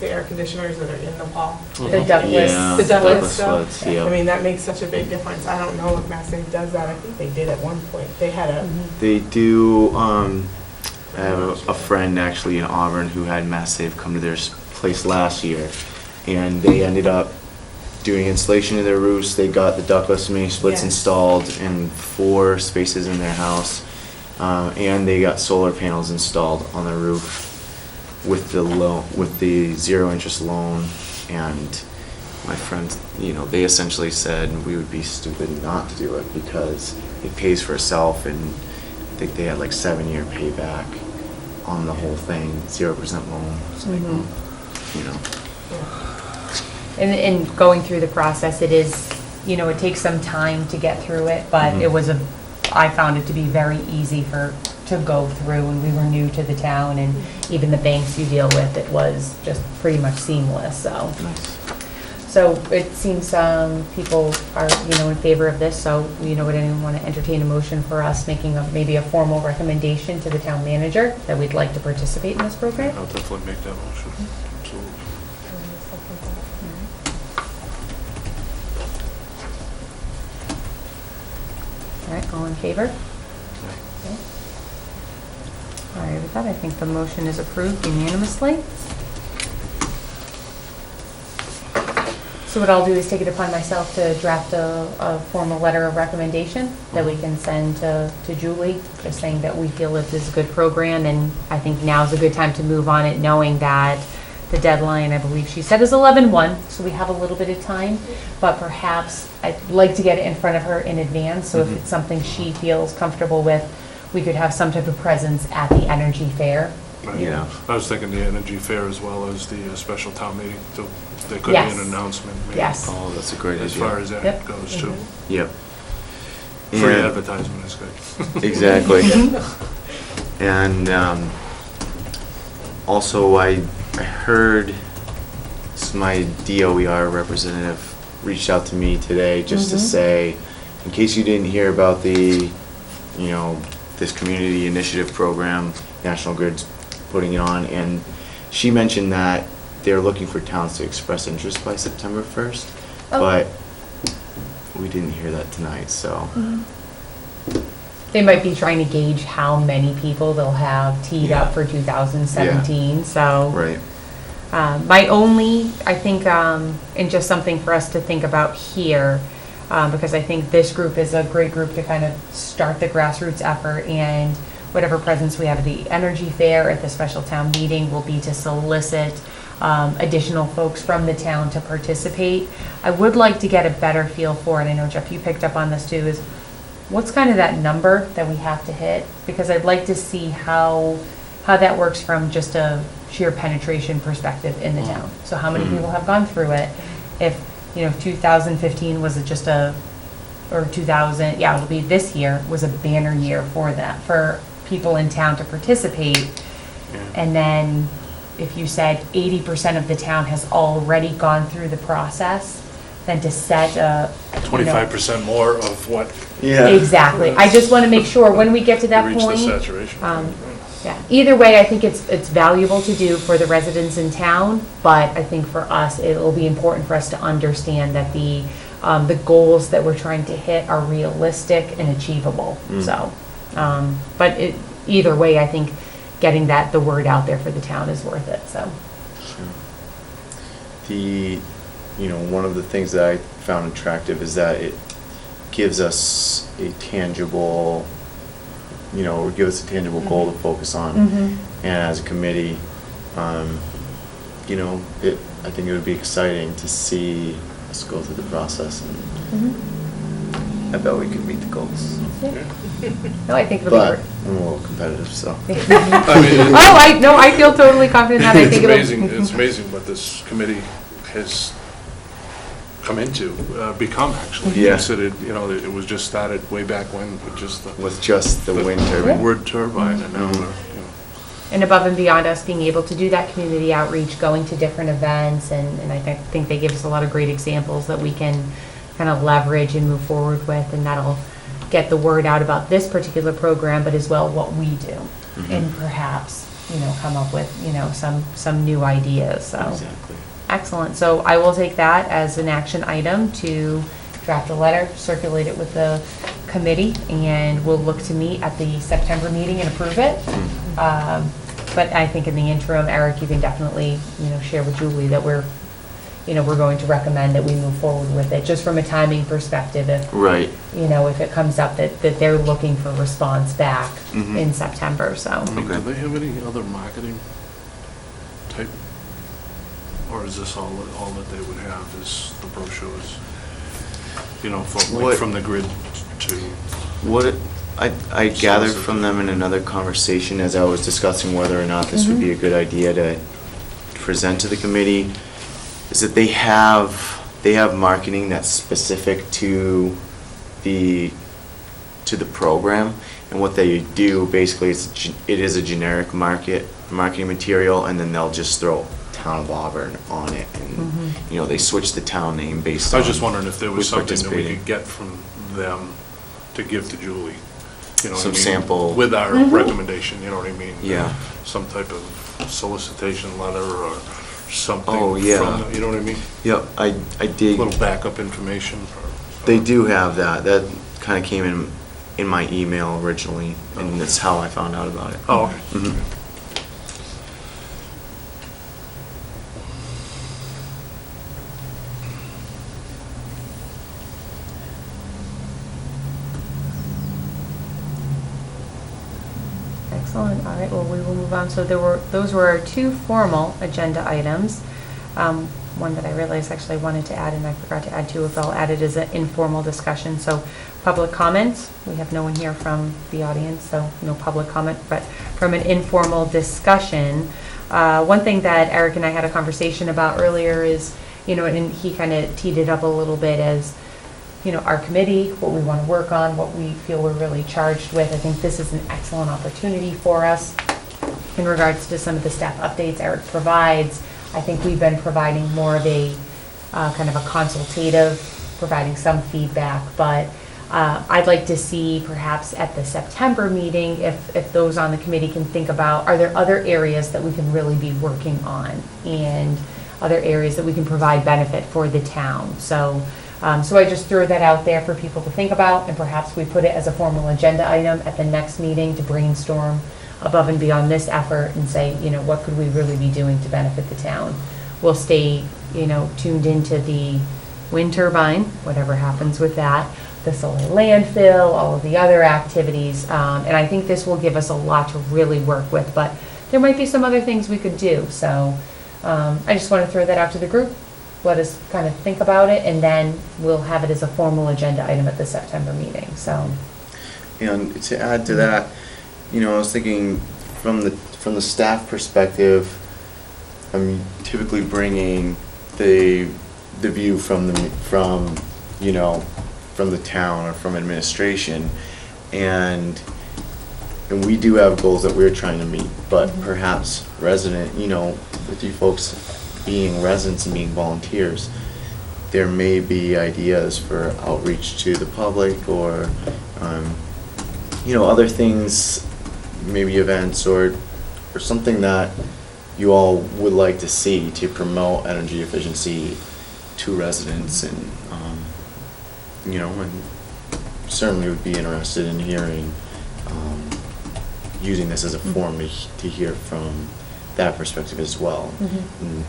Speaker 6: the air conditioners that are in the wall?
Speaker 1: The ductless.
Speaker 2: Yeah,
Speaker 6: The ductless
Speaker 2: ductless
Speaker 6: stuff.
Speaker 2: splits, yeah.
Speaker 6: I mean, that makes such a big difference. I don't know if Mass Save does that. I think they did at one point. They had a,
Speaker 2: They do, I have a friend actually in Auburn who had Mass Save come to their place last year, and they ended up doing installation of their roofs. They got the ductless mini splits
Speaker 6: Yeah.
Speaker 2: installed in 4 spaces in their house, and they got solar panels installed on the roof with the 0 interest loan. And my friends, they essentially said we would be stupid not to do it because it pays for itself, and I think they had like 7-year payback on the whole thing, 0% loan. It's like,
Speaker 1: And going through the process, it is, it takes some time to get through it, but
Speaker 2: Mhm.
Speaker 1: I found it to be very easy to go through, and we were new to the town, and even the banks you deal with, it was just pretty much seamless, so. So it seems people are, in favor of this, so, would anyone want to entertain a motion for us making maybe a formal recommendation to the town manager that we'd like to participate in this program?
Speaker 3: I'll definitely make that motion. Absolutely.
Speaker 1: All right, all in favor? Okay. All right, with that, I think the motion is approved unanimously. So what I'll do is take it upon myself to draft a formal letter of recommendation that we can send to Julie, just saying that we feel this is a good program, and I think now's a good time to move on it, knowing that the deadline, I believe she said, is 11/1, so we have a little bit of time, but perhaps I'd like to get it in front of her in advance, so if it's something she feels comfortable with, we could have some type of presence at the Energy Fair.
Speaker 3: Right.
Speaker 2: Yeah.
Speaker 3: I was thinking the energy fair as well as the special town meeting. So there could be
Speaker 1: Yes.
Speaker 3: an announcement. maybe,
Speaker 1: Yes.
Speaker 2: Oh, that's a great
Speaker 3: As
Speaker 2: idea.
Speaker 3: far as that
Speaker 1: Yep.
Speaker 3: goes too.
Speaker 2: Yep.
Speaker 3: Free
Speaker 2: And-
Speaker 3: advertisement is good.
Speaker 2: Exactly. And also, I heard my DOER representative reached out to me today just to say, in case you didn't hear about the, this community initiative program, National Grid's putting it on, and she mentioned that they're looking for towns to express interest by September 1st,
Speaker 1: Oh.
Speaker 2: but we didn't hear that tonight, so.
Speaker 1: They might be trying to gauge how many people they'll have teed up
Speaker 2: Yeah.
Speaker 1: for 2017, so.
Speaker 2: Right.
Speaker 1: My only, I think, and just something for us to think about here, because I think this group is a great group to kind of start the grassroots effort, and whatever presence we have at the Energy Fair, at the special town meeting, will be to solicit additional folks from the town to participate. I would like to get a better feel for, and I know, Jeff, you picked up on this too, is what's kind of that number that we have to hit? Because I'd like to see how that works from just a sheer penetration perspective in the town. So how many people have gone through it? If, 2015 was just or 2000, yeah, it'll be this year, was a banner year for that, for people in town to participate.
Speaker 3: Yeah.
Speaker 1: And then if you said 80% of the town has already gone through the process, then to set a,
Speaker 3: 25% more of what
Speaker 2: Yeah.
Speaker 1: Exactly. I just want to make sure when we get to that
Speaker 3: reached the
Speaker 1: point.
Speaker 3: saturation.
Speaker 1: Yeah. Either way, I think it's valuable to do for the residents in town, but I think for us, it'll be important for us to understand that the goals that we're trying to hit are realistic and achievable. So, but either way, I think getting the word out there for the town is worth it, so.
Speaker 2: One of the things that I found attractive is that it gives us a tangible, goal to focus on. And as a committee, I think it would be exciting to see us go through the process, and I bet we could meet the goals.
Speaker 1: No, I think it'll be
Speaker 2: But
Speaker 1: great.
Speaker 2: I'm a little competitive, so.
Speaker 3: I mean,
Speaker 1: I feel totally confident that I
Speaker 3: it's
Speaker 1: think
Speaker 3: amazing,
Speaker 1: it'll.
Speaker 3: it's amazing what this committee has become actually.
Speaker 2: Yeah.
Speaker 3: Considered, it was just started way back when with just
Speaker 2: With just the wind turbine.
Speaker 3: Word turbine, and now we're,
Speaker 1: And above and beyond us being able to do that community outreach, going to different events, and I think they give us a lot of great examples that we can kind of leverage and move forward with, and that'll get the word out about this particular program, but as well what we do. And perhaps, come up with, some new ideas, so.
Speaker 2: Exactly.
Speaker 1: Excellent. So I will take that as an action item to draft a letter, circulate it with the committee, and we'll look to meet at the September meeting and approve it. But I think in the interim, Eric, you can definitely, share with Julie that we're going to recommend that we move forward with it, just from a timing perspective. If,
Speaker 2: Right.
Speaker 1: if it comes up that they're looking for response back in September, so.
Speaker 3: I mean,
Speaker 2: Okay.
Speaker 3: do they have any other marketing type? Or is this all that they would have is the brochures?
Speaker 2: What-
Speaker 3: From the grid to,
Speaker 2: What I gathered from them in another conversation as I was discussing whether or not this would be a good idea to present to the committee, is that they have marketing that's specific to the program, and what they do basically it is a generic marketing material, and then they'll just throw Town of Auburn on it, and they switch the town name based
Speaker 3: I
Speaker 2: on
Speaker 3: was just wondering if there was
Speaker 2: who's
Speaker 3: something that we
Speaker 2: participating.
Speaker 3: could get from them to give to Julie. You know what I
Speaker 2: Some
Speaker 3: mean?
Speaker 2: sample.
Speaker 3: With our recommendation, you know what I mean?
Speaker 2: Yeah.
Speaker 3: Some type of solicitation letter or something.
Speaker 2: Oh, yeah.
Speaker 3: from the- You know what I mean?
Speaker 2: Yep, I did.
Speaker 3: Little backup information.
Speaker 2: They do have that. That kind of came in my email originally, and that's how I found out about it.
Speaker 3: Oh, okay.
Speaker 2: Mhm.
Speaker 1: Excellent. All right, well, we will move on. So those were our two formal agenda items. One that I realized actually I wanted to add, and I forgot to add to, if I'll add it as an informal discussion. So public comments, we have no one here from the audience, so no public comment, but from an informal discussion. One thing that Eric and I had a conversation about earlier is, and he kind of teed it up a little bit as, our committee, what we want to work on, what we feel we're really charged with. I think this is an excellent opportunity for us in regards to some of the staff updates Eric provides. I think we've been providing more of a kind of a consultative, providing some feedback, but I'd like to see perhaps at the September meeting, if those on the committee can think about, are there other areas that we can really be working on and other areas that we can provide benefit for the town? So I just threw that out there for people to think about, and perhaps we put it as a formal agenda item at the next meeting to brainstorm above and beyond this effort and say, what could we really be doing to benefit the town? We'll stay, tuned into the wind turbine, whatever happens with that, the solar landfill, all of the other activities, and I think this will give us a lot to really work with, but there might be some other things we could do, so I just want to throw that out to the group. Let us kind of think about it, and then we'll have it as a formal agenda item at the September meeting, so.
Speaker 2: And to add to that, I was thinking from the staff perspective, I'm typically bringing the view from the town or from administration, and we do have goals that we're trying to meet, but perhaps resident, with you folks being residents and being volunteers, there may be ideas for outreach to the public or other things, maybe events or something that you all would like to see to promote energy efficiency to residents, and and certainly would be interested in hearing, using this as a forum to hear from that perspective as well, and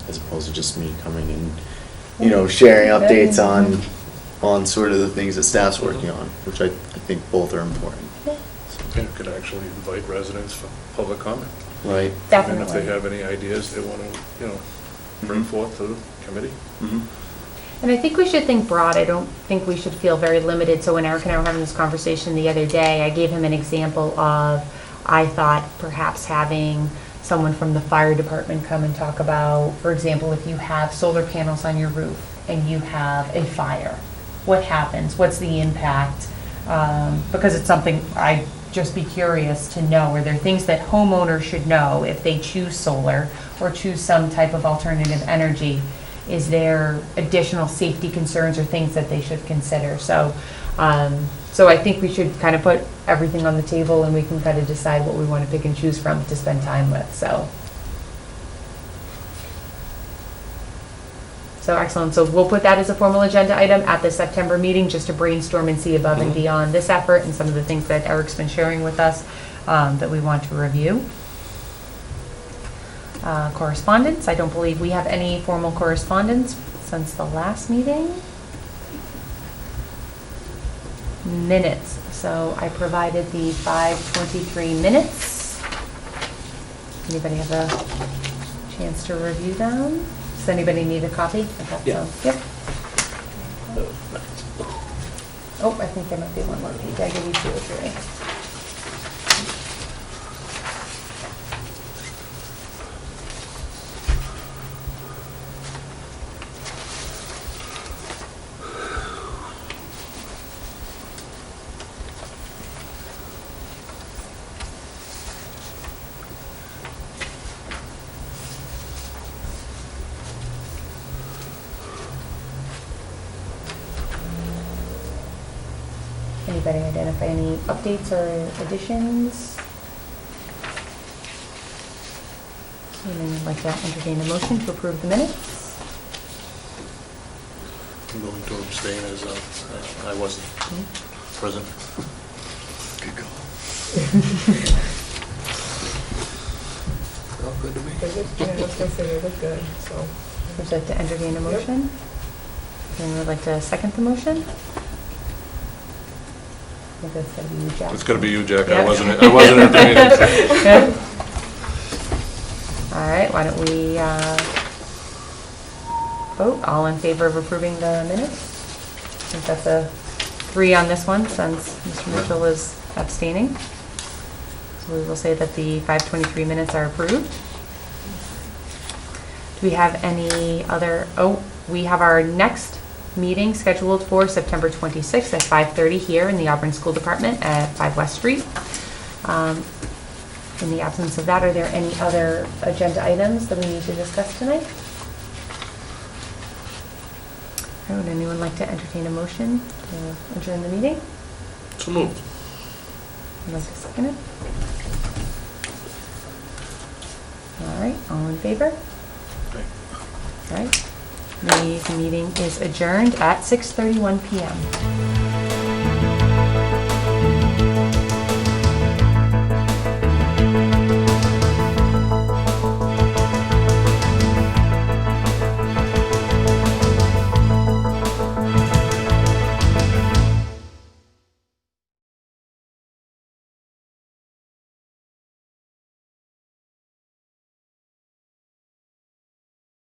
Speaker 2: as opposed to just me coming and sharing updates on sort of the things that staff's working on, which I think both are important.
Speaker 3: Yeah, could actually invite residents for public comment.
Speaker 2: Right.
Speaker 3: And if
Speaker 1: Definitely.
Speaker 3: they have any ideas they want to, bring forth to the committee.
Speaker 1: And I think we should think broad. I don't think we should feel very limited. So when Eric and I were having this conversation the other day, I gave him an example of, I thought perhaps having someone from the fire department come and talk about, for example, if you have solar panels on your roof and you have a fire? What happens? What's the impact? Because it's something I'd just be curious to know. Are there things that homeowners should know if they choose solar or choose some type of alternative energy? Is there additional safety concerns or things that they should consider? So I think we should kind of put everything on the table and we can kind of decide what we want to pick and choose from to spend time with, so. So excellent. So we'll put that as a formal agenda item at the September meeting, just to brainstorm and see above and beyond this effort and some of the things that Eric's been sharing with us that we want to review. Correspondence, I don't believe we have any formal correspondence since the last meeting. Minutes, so I provided the 5:23 minutes. Anybody have a chance to review them? Does anybody need a copy? I thought
Speaker 4: Yeah.
Speaker 1: so. Yep. Oh, I think there might be one more page. I give you 2 or 3. Anybody identify any updates or additions? Anyone would like to entertain a motion to approve the minutes?
Speaker 3: I'm going to abstain as I wasn't present. Good call. All good to me.
Speaker 6: They look, yeah, I was gonna say they look good, so.
Speaker 1: Would you like to entertain a motion? Anyone would like to second the motion? I think that's gonna be you, Jack.
Speaker 3: It's gonna be you, Jack.
Speaker 1: Yeah.
Speaker 3: I wasn't at the meeting.
Speaker 1: Yeah. All right, why don't we vote? All in favor of approving the minutes? I think that's a 3 on this one, since Mr. Mitchell is abstaining. So we will say that the 5:23 minutes are approved. Do we have any other, we have our next meeting scheduled for September 26th at 5:30 here in the Auburn School Department at 5 West Street. In the absence of that, are there any other agenda items that we need to discuss tonight? Would anyone like to entertain a motion to adjourn the meeting?
Speaker 3: So moved.
Speaker 1: I'd like to second it. All right, all in favor?
Speaker 3: Okay.
Speaker 1: All right. The meeting is adjourned at 6:31 p.m.